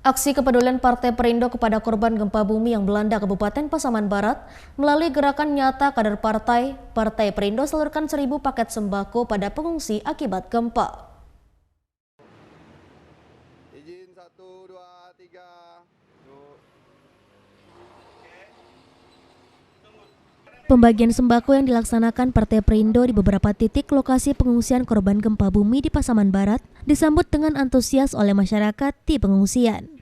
Aksi kepedulian Partai Perindo kepada korban gempa bumi yang melanda Kabupaten Pasaman Barat melalui gerakan nyata kader Partai Perindo salurkan 1.000 paket sembako pada pengungsi akibat gempa. Izin 1, 2, 3. Pembagian sembako yang dilaksanakan Partai Perindo di beberapa titik lokasi pengungsian korban gempa bumi di Pasaman Barat disambut dengan antusias oleh masyarakat di pengungsian.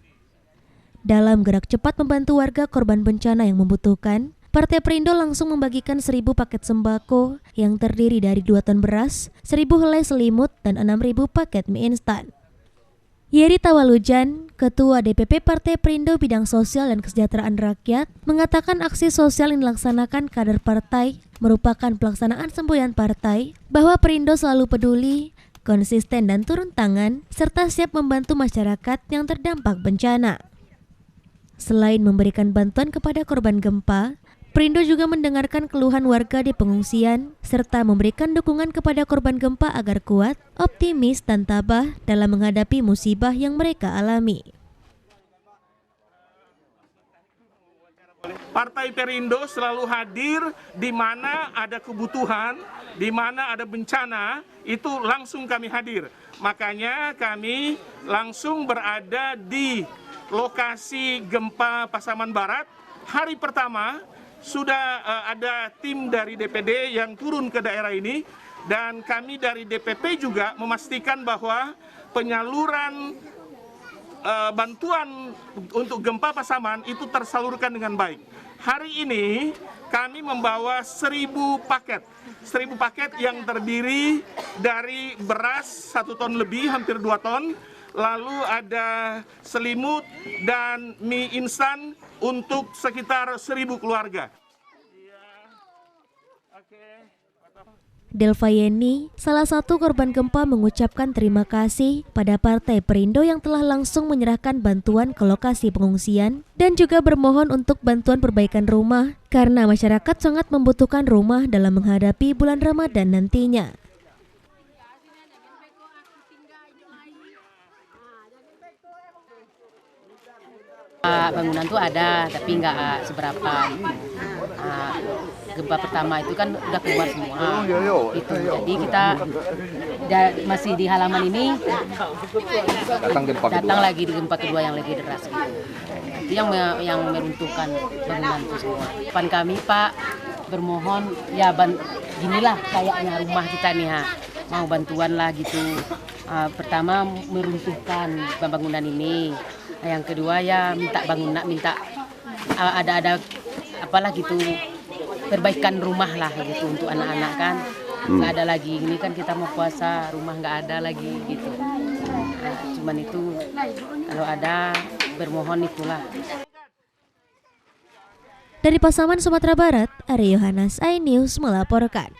Dalam gerak cepat membantu warga korban bencana yang membutuhkan, Partai Perindo langsung membagikan 1.000 paket sembako yang terdiri dari 2 ton beras, 1.000 helai selimut, dan 6.000 paket mie instan. Yeri Tawalujan, Ketua DPP Partai Perindo Bidang Sosial dan Kesejahteraan Rakyat, mengatakan aksi sosial yang dilaksanakan kader partai merupakan pelaksanaan semboyan partai bahwa Perindo selalu peduli, konsisten dan turun tangan, serta siap membantu masyarakat yang terdampak bencana. Selain memberikan bantuan kepada korban gempa, Perindo juga mendengarkan keluhan warga di pengungsian, serta memberikan dukungan kepada korban gempa agar kuat, optimis, dan tabah dalam menghadapi musibah yang mereka alami. Partai Perindo selalu hadir di mana ada kebutuhan, di mana ada bencana, itu langsung kami hadir. Makanya kami langsung berada di lokasi gempa Pasaman Barat. Hari pertama sudah ada tim dari DPD yang turun ke daerah ini, dan kami dari DPP juga memastikan bahwa penyaluran bantuan untuk gempa Pasaman itu tersalurkan dengan baik. Hari ini kami membawa 1.000 paket. 1.000 paket yang terdiri dari beras 1 ton lebih, hampir 2 ton, lalu ada selimut dan mie instan untuk sekitar 1.000 keluarga. Delva Yeni, salah satu korban gempa, mengucapkan terima kasih pada Partai Perindo yang telah langsung menyerahkan bantuan ke lokasi pengungsian dan juga bermohon untuk bantuan perbaikan rumah karena masyarakat sangat membutuhkan rumah dalam menghadapi bulan Ramadan nantinya. Bangunan tuh ada, tapi nggak seberapa. Gempa pertama itu kan udah keluar semua. Itu jadi kita masih di halaman ini datang lagi di gempa kedua yang lebih deras. Gitu. Itu yang meruntuhkan bangunan itu semua. Depan kami Pak bermohon ya ginilah kayaknya rumah kita nih mau bantuan lah gitu. Pertama meruntuhkan bangunan ini. Yang kedua ya minta ada apalah gitu, perbaikan rumah lah gitu untuk anak-anak kan. Nggak ada lagi, ini kan kita mau puasa, rumah nggak ada lagi gitu. Cuman itu kalau ada bermohon itulah. Dari Pasaman, Sumatera Barat, Ari Yohanes, iNews melaporkan.